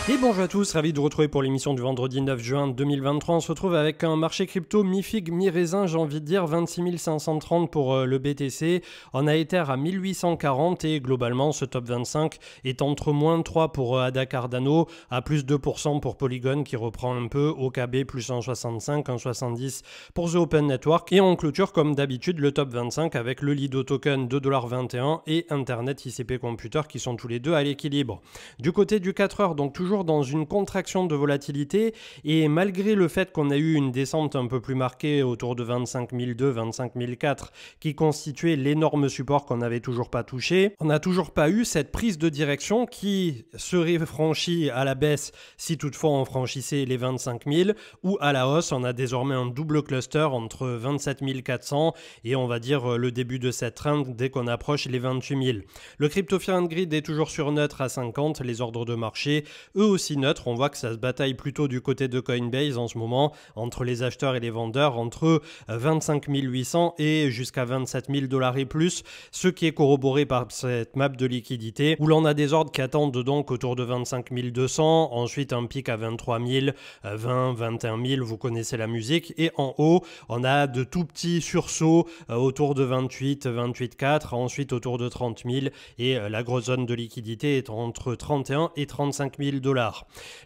Et bonjour à tous, ravi de vous retrouver pour l'émission du vendredi 9 juin 2023. On se retrouve avec un marché crypto mi-figue, mi-raisin, j'ai envie de dire 26 530 pour le BTC. On a Ether à 1840 et globalement ce top 25 est entre moins 3 pour ADA Cardano, à plus 2% pour Polygon qui reprend un peu, OKB plus 1,65, 1,70 pour The Open Network. Et on clôture comme d'habitude le top 25 avec le Lido Token 2,21$ et Internet ICP Computer qui sont tous les deux à l'équilibre. Du côté du 4 heures, donc toujours dans une contraction de volatilité et malgré le fait qu'on a eu une descente un peu plus marquée autour de 25 002, 25 004 qui constituait l'énorme support qu'on n'avait toujours pas touché, on n'a toujours pas eu cette prise de direction qui serait franchie à la baisse si toutefois on franchissait les 25 000 ou à la hausse. On a désormais un double cluster entre 27 400 et on va dire le début de cette trend dès qu'on approche les 28 000. Le Crypto Fear and Greed est toujours sur neutre à 50, les ordres de marché eux aussi neutres. On voit que ça se bataille plutôt du côté de Coinbase en ce moment entre les acheteurs et les vendeurs entre 25 800 et jusqu'à 27 000 $ et plus, ce qui est corroboré par cette map de liquidité où l'on a des ordres qui attendent donc autour de 25 200, ensuite un pic à 23 000, 20, 21 000, vous connaissez la musique, et en haut on a de tout petits sursauts autour de 28, 28 4, ensuite autour de 30 000 et la grosse zone de liquidité est entre 31 et 35 000 $.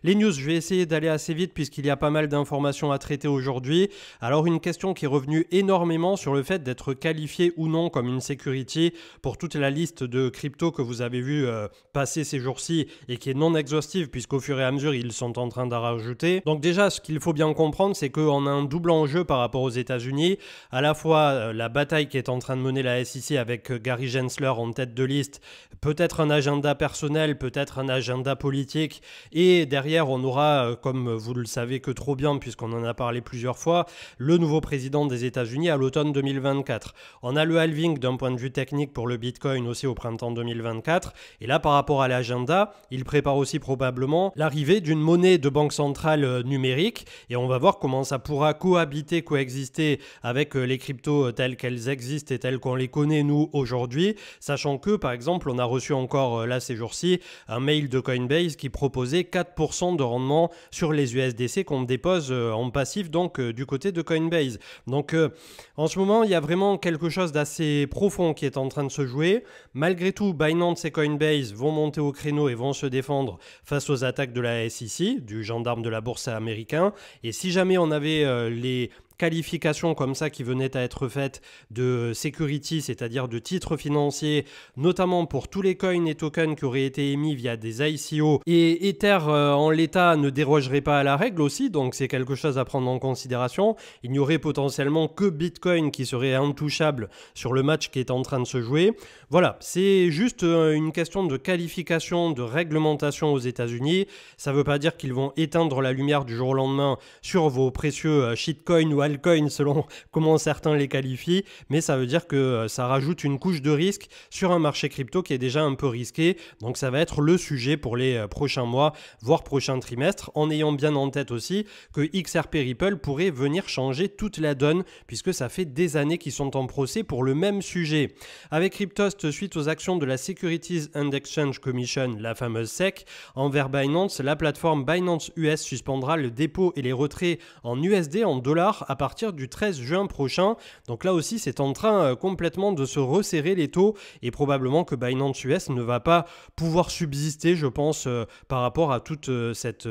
Les news, je vais essayer d'aller assez vite puisqu'il y a pas mal d'informations à traiter aujourd'hui. Alors une question qui est revenue énormément sur le fait d'être qualifié ou non comme une security pour toute la liste de crypto que vous avez vu passer ces jours-ci et qui est non exhaustive puisqu'au fur et à mesure ils sont en train d'en rajouter. Donc déjà ce qu'il faut bien comprendre c'est qu'on a un double enjeu par rapport aux États-Unis, à la fois la bataille qui est en train de mener la SEC avec Gary Gensler en tête de liste, peut-être un agenda personnel, peut-être un agenda politique. Et derrière, on aura, comme vous le savez que trop bien, puisqu'on en a parlé plusieurs fois, le nouveau président des États-Unis à l'automne 2024. On a le halving d'un point de vue technique pour le Bitcoin aussi au printemps 2024. Et là, par rapport à l'agenda, il prépare aussi probablement l'arrivée d'une monnaie de banque centrale numérique. Et on va voir comment ça pourra cohabiter, coexister avec les cryptos telles qu'elles existent et telles qu'on les connaît nous aujourd'hui. Sachant que, par exemple, on a reçu encore là ces jours-ci un mail de Coinbase qui proposait 4% de rendement sur les USDC qu'on dépose en passif donc du côté de Coinbase. Donc en ce moment il y a vraiment quelque chose d'assez profond qui est en train de se jouer. Malgré tout, Binance et Coinbase vont monter au créneau et vont se défendre face aux attaques de la SEC, du gendarme de la bourse américain. Et si jamais on avait les qualifications comme ça qui venaient à être faites de security, c'est-à-dire de titres financiers, notamment pour tous les coins et tokens qui auraient été émis via des ICO, et Ether en l'état ne dérogerait pas à la règle aussi, donc c'est quelque chose à prendre en considération. Il n'y aurait potentiellement que Bitcoin qui serait intouchable sur le match qui est en train de se jouer. Voilà, c'est juste une question de qualification, de réglementation aux États-Unis. Ça ne veut pas dire qu'ils vont éteindre la lumière du jour au lendemain sur vos précieux shitcoins ou altcoins selon comment certains les qualifient, mais ça veut dire que ça rajoute une couche de risque sur un marché crypto qui est déjà un peu risqué. Donc ça va être le sujet pour les prochains mois, voire prochains trimestres, en ayant bien en tête aussi que XRP Ripple pourrait venir changer toute la donne puisque ça fait des années qu'ils sont en procès pour le même sujet. Avec Cryptost, suite aux actions de la Securities and Exchange Commission, la fameuse SEC, envers Binance, la plateforme Binance US suspendra le dépôt et les retraits en USD, en dollars, à partir du 13 juin prochain. Donc là aussi, c'est en train complètement de se resserrer les taux et probablement que Binance US ne va pas pouvoir subsister, je pense, par rapport à toute cette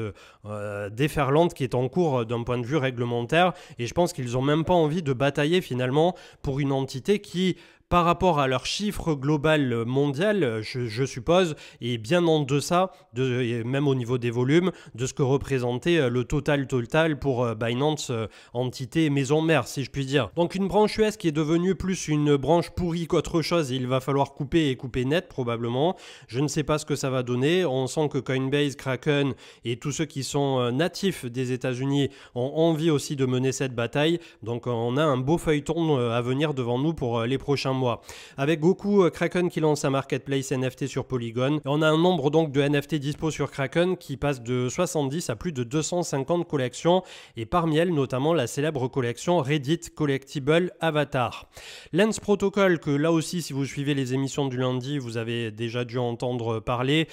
déferlante qui est en cours d'un point de vue réglementaire. Et je pense qu'ils n'ont même pas envie de batailler finalement pour une entité qui, par rapport à leur chiffre global mondial, je suppose, est bien en deçà, même au niveau des volumes, de ce que représentait le total pour Binance, entité maison mère, si je puis dire. Donc une branche US qui est devenue plus une branche pourrie qu'autre chose, il va falloir couper et couper net probablement. Je ne sais pas ce que ça va donner. On sent que Coinbase, Kraken et tous ceux qui sont natifs des États-Unis ont envie aussi de mener cette bataille. Donc on a un beau feuilleton à venir devant nous pour les prochains mois. mois. Avec Goku, Kraken qui lance sa marketplace NFT sur Polygon. Et on a un nombre donc de NFT dispo sur Kraken qui passe de 70 à plus de 250 collections et parmi elles notamment la célèbre collection Reddit Collectible Avatar. Lens Protocol, que là aussi si vous suivez les émissions du lundi vous avez déjà dû entendre parler,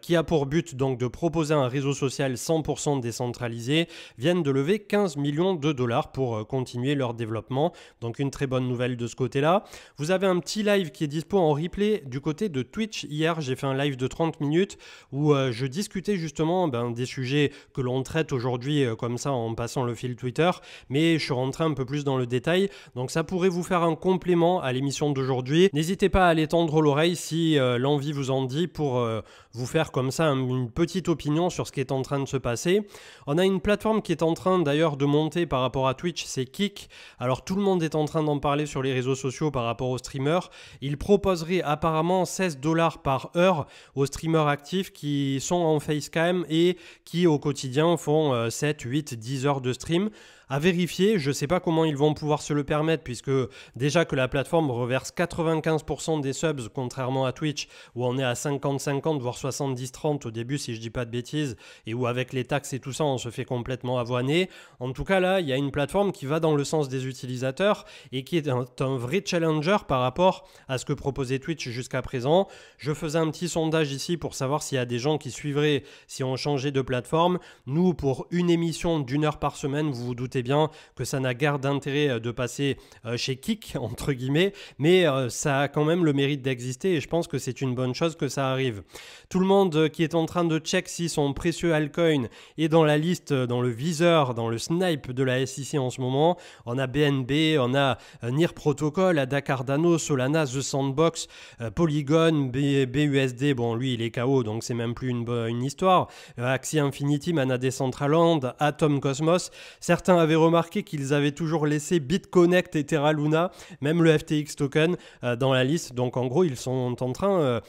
qui a pour but donc de proposer un réseau social 100% décentralisé, viennent de lever 15 millions de dollars pour continuer leur développement. Donc une très bonne nouvelle de ce côté-là. Vous avez un petit live qui est dispo en replay du côté de Twitch. Hier, j'ai fait un live de 30 minutes où je discutais justement des sujets que l'on traite aujourd'hui comme ça en passant le fil Twitter, mais je suis rentré un peu plus dans le détail. Donc ça pourrait vous faire un complément à l'émission d'aujourd'hui. N'hésitez pas à aller tendre l'oreille si l'envie vous en dit pour vous faire comme ça une petite opinion sur ce qui est en train de se passer. On a une plateforme qui est en train d'ailleurs de monter par rapport à Twitch, c'est Kick. Alors tout le monde est en train d'en parler sur les réseaux sociaux par rapport aux streamers. Il proposerait apparemment 16 $ par heure aux streamers actifs qui sont en facecam et qui au quotidien font 7, 8, 10 heures de stream. À vérifier, je ne sais pas comment ils vont pouvoir se le permettre puisque déjà que la plateforme reverse 95% des subs contrairement à Twitch où on est à 50-50 voire 70-30 au début si je dis pas de bêtises et où avec les taxes et tout ça on se fait complètement avoiner. En tout cas là il y a une plateforme qui va dans le sens des utilisateurs et qui est un vrai challenger par rapport à ce que proposait Twitch jusqu'à présent. Je faisais un petit sondage ici pour savoir s'il y a des gens qui suivraient si on changeait de plateforme. Nous pour une émission d'1 heure par semaine vous vous doutez bien que ça n'a guère d'intérêt de passer chez Kick entre guillemets, mais ça a quand même le mérite d'exister et je pense que c'est une bonne chose que ça arrive. Tout le monde qui est en train de check si son précieux altcoin est dans la liste, dans le viseur, dans le snipe de la SEC en ce moment. On a BNB, on a NIR Protocol, Ada Cardano, Solana, The Sandbox, Polygon, BUSD, bon lui il est KO donc c'est même plus une histoire, Axie Infinity, Mana Decentraland, Atom Cosmos. Certains avaient remarqué qu'ils avaient toujours laissé BitConnect et Terra Luna, même le FTX token dans la liste. Donc en gros, ils sont en train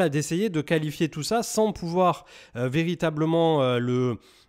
d'essayer de qualifier tout ça sans pouvoir véritablement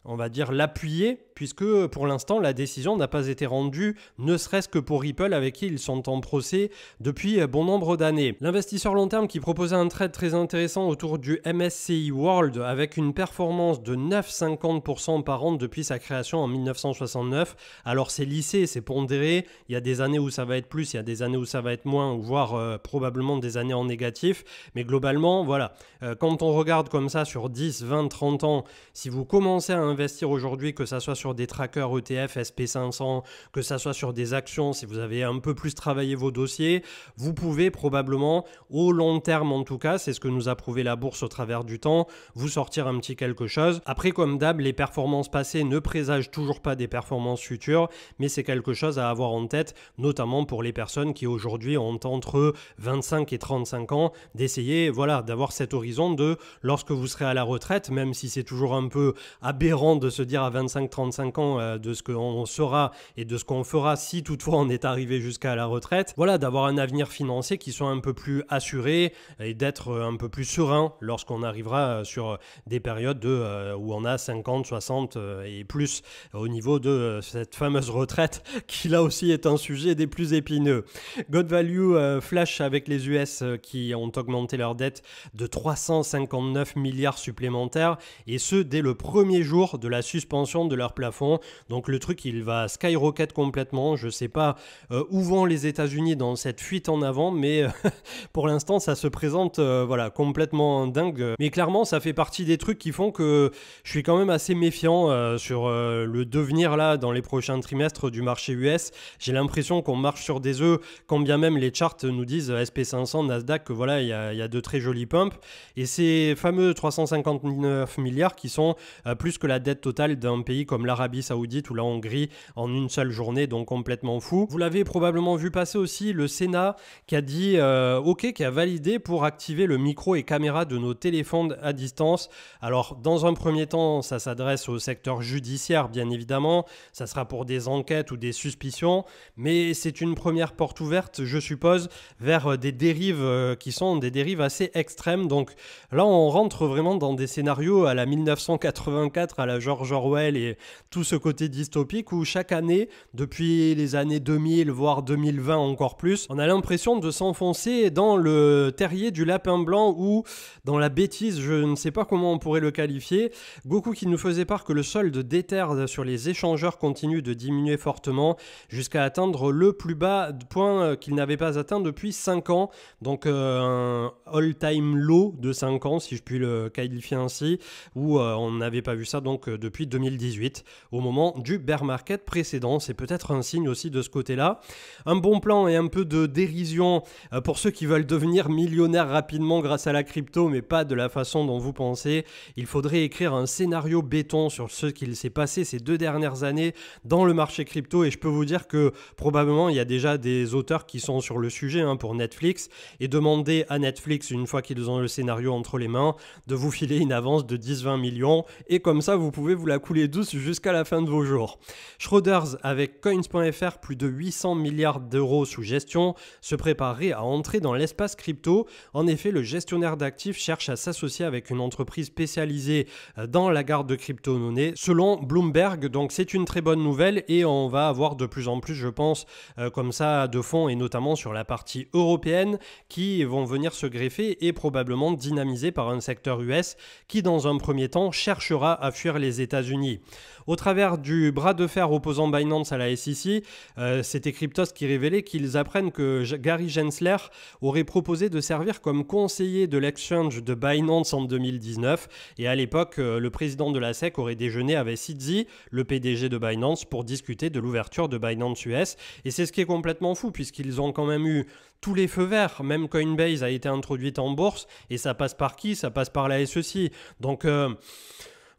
on va dire l'appuyer, puisque pour l'instant la décision n'a pas été rendue, ne serait-ce que pour Ripple avec qui ils sont en procès depuis bon nombre d'années. L'investisseur long terme qui proposait un trade très intéressant autour du MSCI World avec une performance de 9,50% par an depuis sa création en 1969. Alors c'est lissé, c'est pondéré, il y a des années où ça va être plus, il y a des années où ça va être moins, voire probablement des années en négatif, mais globalement voilà, quand on regarde comme ça sur 10, 20, 30 ans, si vous commencez à investir aujourd'hui, que ça soit sur des trackers ETF, SP500, que ça soit sur des actions, si vous avez un peu plus travaillé vos dossiers, vous pouvez probablement, au long terme en tout cas, c'est ce que nous a prouvé la bourse au travers du temps, vous sortir un petit quelque chose. Après, comme d'hab, les performances passées ne présagent toujours pas des performances futures, mais c'est quelque chose à avoir en tête, notamment pour les personnes qui aujourd'hui ont entre 25 et 35 ans, d'essayer d'avoir cet horizon de, lorsque vous serez à la retraite, même si c'est toujours un peu aberrant de se dire à 25-35 ans de ce qu'on sera et de ce qu'on fera si toutefois on est arrivé jusqu'à la retraite. Voilà, d'avoir un avenir financier qui soit un peu plus assuré et d'être un peu plus serein lorsqu'on arrivera sur des périodes où on a 50, 60 et plus au niveau de cette fameuse retraite qui là aussi est un sujet des plus épineux. God Value flash avec les US qui ont augmenté leur dette de 359 milliards supplémentaires et ce dès le premier jour de la suspension de leur plafond. Donc le truc il va skyrocket complètement. Je sais pas où vont les États-Unis dans cette fuite en avant, mais pour l'instant ça se présente complètement dingue. Mais clairement ça fait partie des trucs qui font que je suis quand même assez méfiant sur le devenir là dans les prochains trimestres du marché US. J'ai l'impression qu'on marche sur des œufs quand bien même les charts nous disent SP500, Nasdaq que voilà il y a de très jolis pumps et ces fameux 359 milliards qui sont plus que la dette totale d'un pays comme l'Arabie Saoudite ou la Hongrie en une seule journée, donc complètement fou. Vous l'avez probablement vu passer aussi, le Sénat qui a dit OK, qui a validé pour activer le micro et caméra de nos téléphones à distance. Alors dans un premier temps, ça s'adresse au secteur judiciaire bien évidemment, ça sera pour des enquêtes ou des suspicions, mais c'est une première porte ouverte, je suppose, vers des dérives qui sont des dérives assez extrêmes. Donc là, on rentre vraiment dans des scénarios à la 1984, à la la George Orwell et tout ce côté dystopique où chaque année, depuis les années 2000, voire 2020 encore plus, on a l'impression de s'enfoncer dans le terrier du lapin blanc ou dans la bêtise, je ne sais pas comment on pourrait le qualifier. Goku qui nous faisait part que le solde d'Ether sur les échangeurs continue de diminuer fortement jusqu'à atteindre le plus bas point qu'il n'avait pas atteint depuis 5 ans. Donc un all-time low de 5 ans, si je puis le qualifier ainsi, où on n'avait pas vu ça donc depuis 2018, au moment du bear market précédent. C'est peut-être un signe aussi de ce côté-là. Un bon plan et un peu de dérision pour ceux qui veulent devenir millionnaires rapidement grâce à la crypto, mais pas de la façon dont vous pensez. Il faudrait écrire un scénario béton sur ce qu'il s'est passé ces 2 dernières années dans le marché crypto, et je peux vous dire que probablement il y a déjà des auteurs qui sont sur le sujet pour Netflix, et demander à Netflix, une fois qu'ils ont le scénario entre les mains, de vous filer une avance de 10-20 millions, et comme ça vous pouvez vous la couler douce jusqu'à la fin de vos jours. Schroders avec Coins.fr, plus de 800 milliards d'euros sous gestion, se préparerait à entrer dans l'espace crypto. En effet, le gestionnaire d'actifs cherche à s'associer avec une entreprise spécialisée dans la garde de crypto-monnaies, selon Bloomberg. Donc c'est une très bonne nouvelle, et on va avoir de plus en plus, je pense, comme ça de fonds, et notamment sur la partie européenne, qui vont venir se greffer et probablement dynamisés par un secteur US qui dans un premier temps cherchera à fuir les États-Unis. Au travers du bras de fer opposant Binance à la SEC, c'était Cryptos qui révélait qu'ils apprennent que Gary Gensler aurait proposé de servir comme conseiller de l'exchange de Binance en 2019, et à l'époque, le président de la SEC aurait déjeuné avec Sidzi, le PDG de Binance, pour discuter de l'ouverture de Binance US, et c'est ce qui est complètement fou puisqu'ils ont quand même eu tous les feux verts. Même Coinbase a été introduite en bourse, et ça passe par qui? Ça passe par la SEC. Donc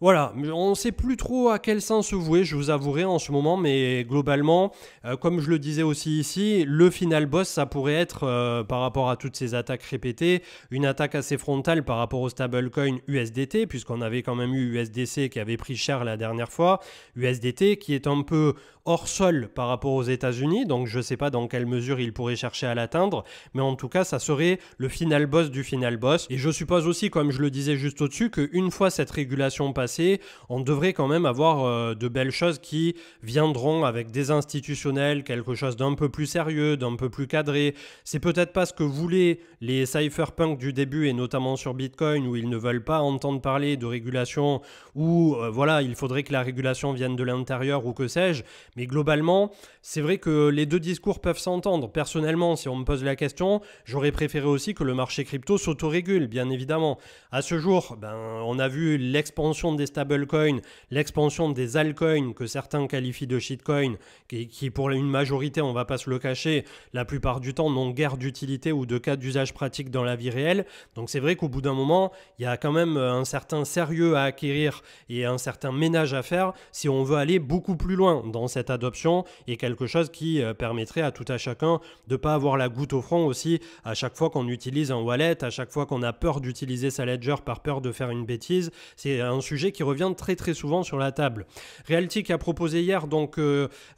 voilà, on ne sait plus trop à quel sens se vouer, je vous avouerai en ce moment, mais globalement, comme je le disais aussi ici, le final boss, ça pourrait être, par rapport à toutes ces attaques répétées, une attaque assez frontale par rapport au stablecoin USDT, puisqu'on avait quand même eu USDC qui avait pris cher la dernière fois, USDT qui est un peu hors sol par rapport aux États-Unis, donc je ne sais pas dans quelle mesure il pourrait chercher à l'atteindre, mais en tout cas, ça serait le final boss du final boss. Et je suppose aussi, comme je le disais juste au-dessus, qu'une fois cette régulation passée, on devrait quand même avoir de belles choses qui viendront avec des institutionnels, quelque chose d'un peu plus sérieux, d'un peu plus cadré. C'est peut-être pas ce que voulaient les cypherpunks du début, et notamment sur Bitcoin, où ils ne veulent pas entendre parler de régulation, où voilà, il faudrait que la régulation vienne de l'intérieur ou que sais-je. Mais globalement, c'est vrai que les deux discours peuvent s'entendre. Personnellement, si on me pose la question, j'aurais préféré aussi que le marché crypto s'autorégule, bien évidemment. À ce jour, on a vu l'expansion des stablecoins, l'expansion des altcoins que certains qualifient de shitcoins, qui pour une majorité, on ne va pas se le cacher, la plupart du temps n'ont guère d'utilité ou de cas d'usage pratique dans la vie réelle. Donc c'est vrai qu'au bout d'un moment, il y a quand même un certain sérieux à acquérir et un certain ménage à faire si on veut aller beaucoup plus loin dans cette adoption, et quelque chose qui permettrait à tout à chacun de ne pas avoir la goutte au front aussi à chaque fois qu'on utilise un wallet, à chaque fois qu'on a peur d'utiliser sa ledger par peur de faire une bêtise. C'est un sujet qui revient très très souvent sur la table. Realty qui a proposé hier donc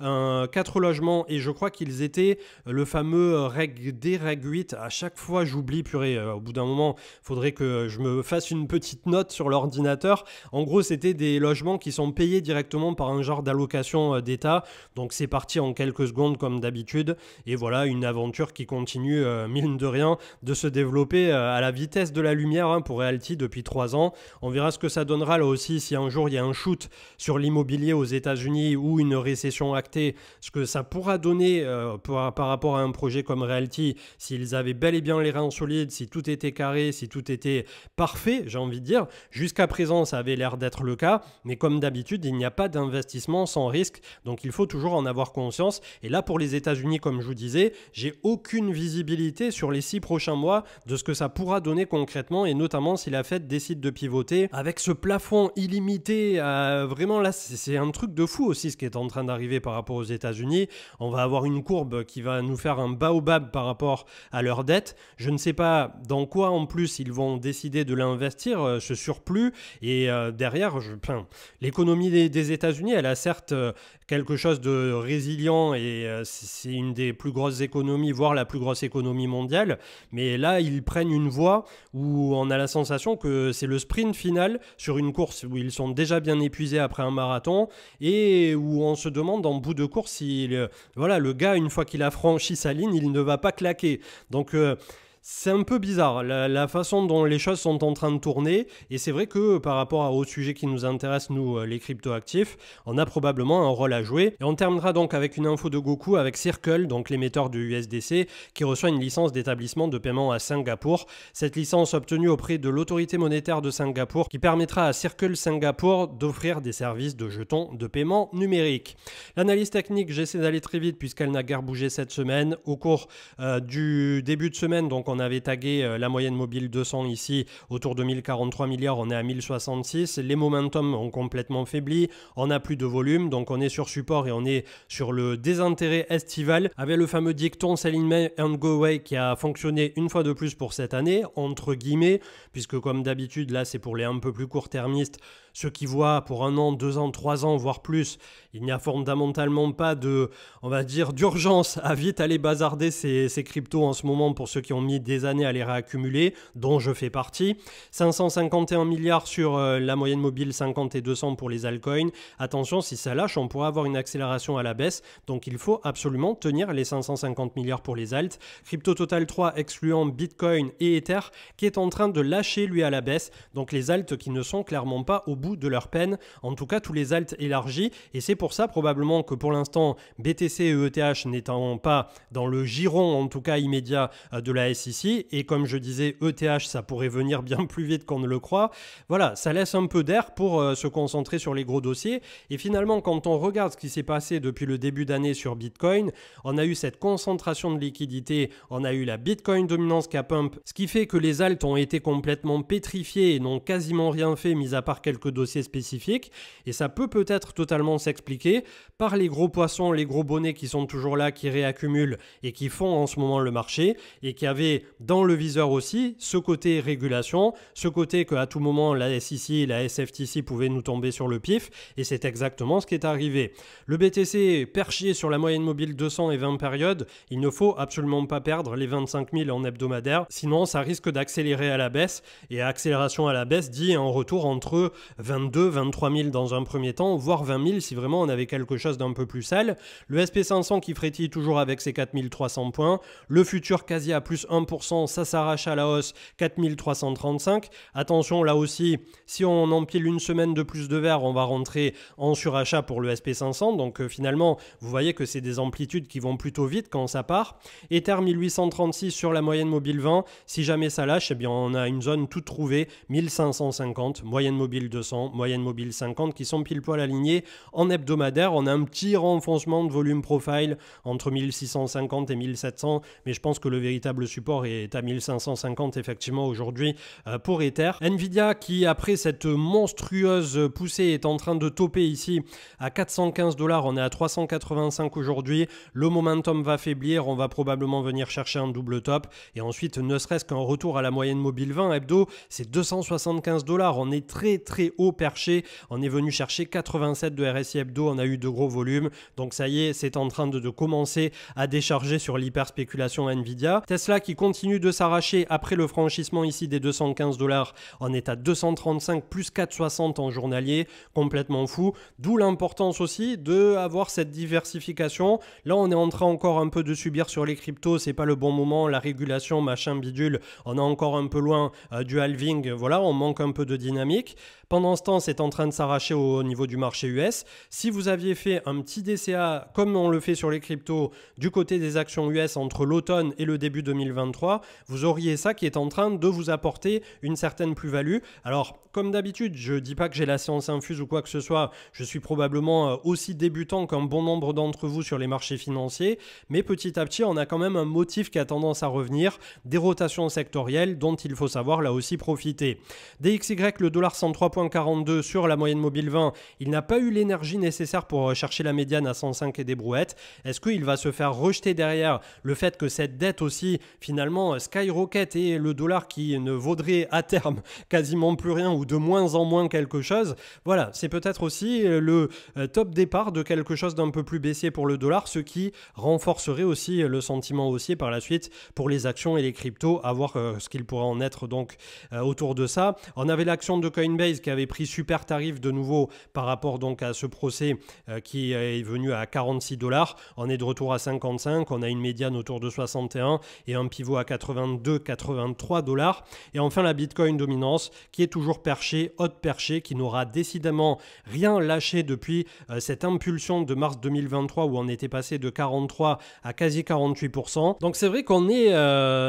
4 logements, et je crois qu'ils étaient le fameux Reg D, Reg 8. À chaque fois j'oublie, purée, au bout d'un moment il faudrait que je me fasse une petite note sur l'ordinateur. En gros, c'était des logements qui sont payés directement par un genre d'allocation d'État. Donc c'est parti en quelques secondes comme d'habitude, et voilà une aventure qui continue, mine de rien, de se développer à la vitesse de la lumière pour Realty depuis 3 ans. On verra ce que ça donnera là aussi si un jour il y a un shoot sur l'immobilier aux États-Unis ou une récession actée, ce que ça pourra donner par rapport à un projet comme Realty, s'ils avaient bel et bien les reins solides, si tout était carré, si tout était parfait, j'ai envie de dire. Jusqu'à présent ça avait l'air d'être le cas, mais comme d'habitude il n'y a pas d'investissement sans risque, donc il faut toujours en avoir conscience. Et là pour les États-Unis, comme je vous disais, j'ai aucune visibilité sur les 6 prochains mois de ce que ça pourra donner concrètement, et notamment si la Fed décide de pivoter avec ce plafond illimité. Vraiment là c'est un truc de fou aussi ce qui est en train d'arriver par rapport aux États-Unis. On va avoir une courbe qui va nous faire un baobab par rapport à leur dette. Je ne sais pas dans quoi en plus ils vont décider de l'investir, ce surplus, et derrière l'économie des États-Unis, elle a certes quelque chose de résilient, et c'est une des plus grosses économies, voire la plus grosse économie mondiale, mais là ils prennent une voie où on a la sensation que c'est le sprint final sur une course course où ils sont déjà bien épuisés après un marathon et où on se demande en bout de course si voilà, le gars, une fois qu'il a franchi sa ligne, il ne va pas claquer. Donc c'est un peu bizarre la façon dont les choses sont en train de tourner, et c'est vrai que par rapport au sujet qui nous intéresse, nous les cryptoactifs, on a probablement un rôle à jouer. Et on terminera donc avec une info de Goku avec Circle, donc l'émetteur du USDC, qui reçoit une licence d'établissement de paiement à Singapour. Cette licence obtenue auprès de l'autorité monétaire de Singapour qui permettra à Circle Singapour d'offrir des services de jetons de paiement numérique. L'analyse technique, j'essaie d'aller très vite puisqu'elle n'a guère bougé cette semaine. Au cours du début de semaine, donc on avait tagué la moyenne mobile 200 ici autour de 1043 milliards, on est à 1066. Les momentum ont complètement faibli, on n'a plus de volume, donc on est sur support et on est sur le désintérêt estival avec le fameux dicton Sell in May and go away qui a fonctionné une fois de plus pour cette année, entre guillemets, puisque comme d'habitude là c'est pour les un peu plus court-termistes, ceux qui voient pour 1 an, 2 ans, 3 ans, voire plus. Il n'y a fondamentalement pas de, on va dire, d'urgence à vite aller bazarder ces cryptos en ce moment pour ceux qui ont mis des années à les réaccumuler, dont je fais partie. 551 milliards sur la moyenne mobile 50 et 200 pour les altcoins. Attention, si ça lâche, on pourrait avoir une accélération à la baisse. Donc il faut absolument tenir les 550 milliards pour les alts. Crypto Total 3 excluant Bitcoin et Ether qui est en train de lâcher lui à la baisse. Donc les alts qui ne sont clairement pas au bout de leur peine, en tout cas tous les alts élargis, et c'est pour ça probablement que pour l'instant BTC et ETH n'étant pas dans le giron en tout cas immédiat de la SEC, et comme je disais ETH ça pourrait venir bien plus vite qu'on ne le croit, voilà, ça laisse un peu d'air pour se concentrer sur les gros dossiers. Et finalement quand on regarde ce qui s'est passé depuis le début d'année sur Bitcoin, on a eu cette concentration de liquidité, on a eu la Bitcoin dominance qui a pump, ce qui fait que les alts ont été complètement pétrifiés et n'ont quasiment rien fait mis à part quelques dossiers spécifiques, et ça peut-être totalement s'expliquer par les gros poissons, les gros bonnets qui sont toujours là, qui réaccumulent et qui font en ce moment le marché, et qui avaient dans le viseur aussi ce côté régulation, ce côté qu'à tout moment la SEC, la SFTC pouvaient nous tomber sur le pif, et c'est exactement ce qui est arrivé. Le BTC perché sur la moyenne mobile 200 et 20 périodes, il ne faut absolument pas perdre les 25 000 en hebdomadaire, sinon ça risque d'accélérer à la baisse, et accélération à la baisse dit un retour entre 22 23 000 dans un premier temps, voire 20 000 si vraiment on avait quelque chose d'un peu plus sale. Le SP500 qui frétille toujours avec ses 4300 points. Le futur quasi à plus 1%, ça s'arrache à la hausse, 4335. Attention là aussi, si on empile une semaine de plus de vert, on va rentrer en surachat pour le SP500. Donc finalement, vous voyez que c'est des amplitudes qui vont plutôt vite quand ça part. Ether 1836 sur la moyenne mobile 20. Si jamais ça lâche, eh bien on a une zone toute trouvée, 1550, moyenne mobile 200, moyenne mobile 50 qui sont pile poil alignés en hebdomadaire. On a un petit renfoncement de volume profile entre 1650 et 1700, mais je pense que le véritable support est à 1550 effectivement aujourd'hui pour Ether. Nvidia qui après cette monstrueuse poussée est en train de toper ici à 415 $, on est à 385 aujourd'hui. Le momentum va faiblir, on va probablement venir chercher un double top, et ensuite ne serait-ce qu'un retour à la moyenne mobile 20 hebdo, c'est 275 $. On est très très haut perché, on est venu chercher 87 de RSI hebdo, on a eu de gros volumes, donc ça y est, c'est en train de commencer à décharger sur l'hyper spéculation Nvidia. Tesla qui continue de s'arracher après le franchissement ici des 215 $, on est à 235 plus 4,60 en journalier, complètement fou, d'où l'importance aussi d'avoir cette diversification. Là on est en train encore un peu de subir sur les cryptos, c'est pas le bon moment, la régulation machin bidule, on est encore un peu loin du halving, voilà, on manque un peu de dynamique. Pendant ce temps, c'est en train de s'arracher au niveau du marché US. Si vous aviez fait un petit DCA, comme on le fait sur les cryptos, du côté des actions US entre l'automne et le début 2023, vous auriez ça qui est en train de vous apporter une certaine plus-value. Alors, comme d'habitude, je ne dis pas que j'ai la science infuse ou quoi que ce soit, je suis probablement aussi débutant qu'un bon nombre d'entre vous sur les marchés financiers, mais petit à petit, on a quand même un motif qui a tendance à revenir, des rotations sectorielles dont il faut savoir là aussi profiter. DXY, le dollar 103,42 sur la moyenne mobile 20, il n'a pas eu l'énergie nécessaire pour chercher la médiane à 105 et des brouettes. Est-ce qu'il va se faire rejeter derrière le fait que cette dette aussi finalement skyrocket et le dollar qui ne vaudrait à terme quasiment plus rien ou de moins en moins quelque chose? Voilà, c'est peut-être aussi le top départ de quelque chose d'un peu plus baissier pour le dollar, ce qui renforcerait aussi le sentiment haussier par la suite pour les actions et les cryptos, à voir ce qu'il pourra en être donc autour de ça. On avait l'action de Coinbase qui avait les prix super tarifs de nouveau par rapport donc à ce procès qui est venu à 46 $. On est de retour à 55, on a une médiane autour de 61 et un pivot à 82-83 $. Et enfin la Bitcoin dominance qui est toujours perchée, haute perchée, qui n'aura décidément rien lâché depuis cette impulsion de mars 2023 où on était passé de 43 à quasi 48%. Donc c'est vrai qu'on est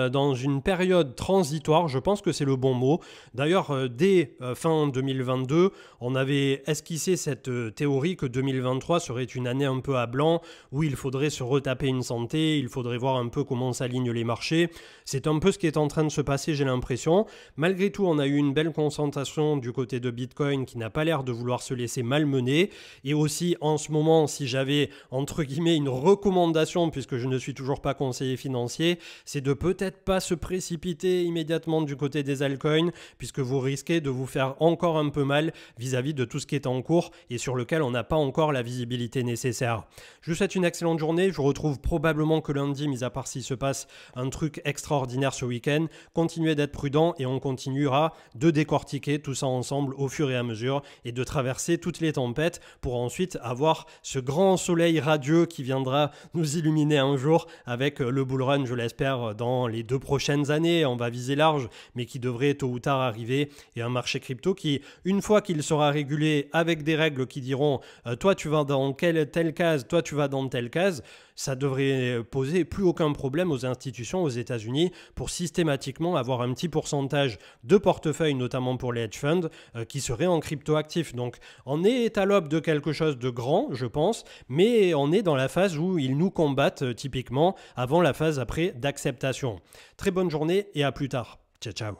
dans une période transitoire, je pense que c'est le bon mot. D'ailleurs, dès fin 2022, on avait esquissé cette théorie que 2023 serait une année un peu à blanc, où il faudrait se retaper une santé, il faudrait voir un peu comment s'alignent les marchés. C'est un peu ce qui est en train de se passer, j'ai l'impression. Malgré tout, on a eu une belle concentration du côté de Bitcoin qui n'a pas l'air de vouloir se laisser malmener. Et aussi, en ce moment, si j'avais, entre guillemets, une recommandation, puisque je ne suis toujours pas conseiller financier, c'est de peut-être pas se précipiter immédiatement du côté des altcoins, puisque vous risquez de vous faire encore un peu mal vis-à-vis de tout ce qui est en cours et sur lequel on n'a pas encore la visibilité nécessaire. Je vous souhaite une excellente journée. Je vous retrouve probablement que lundi, mis à part s'il se passe un truc extraordinaire ce week-end. Continuez d'être prudent et on continuera de décortiquer tout ça ensemble au fur et à mesure et de traverser toutes les tempêtes pour ensuite avoir ce grand soleil radieux qui viendra nous illuminer un jour avec le bull run, je l'espère, dans les 2 prochaines années. On va viser large, mais qui devrait tôt ou tard arriver, et un marché crypto qui, une fois qu'il sera régulé avec des règles qui diront toi tu vas dans telle case, toi tu vas dans telle case, ça devrait poser plus aucun problème aux institutions aux États-Unis pour systématiquement avoir un petit pourcentage de portefeuille, notamment pour les hedge funds, qui seraient en crypto-actifs. Donc on est à l'aube de quelque chose de grand, je pense, mais on est dans la phase où ils nous combattent typiquement avant la phase après d'acceptation. Très bonne journée et à plus tard. Ciao, ciao.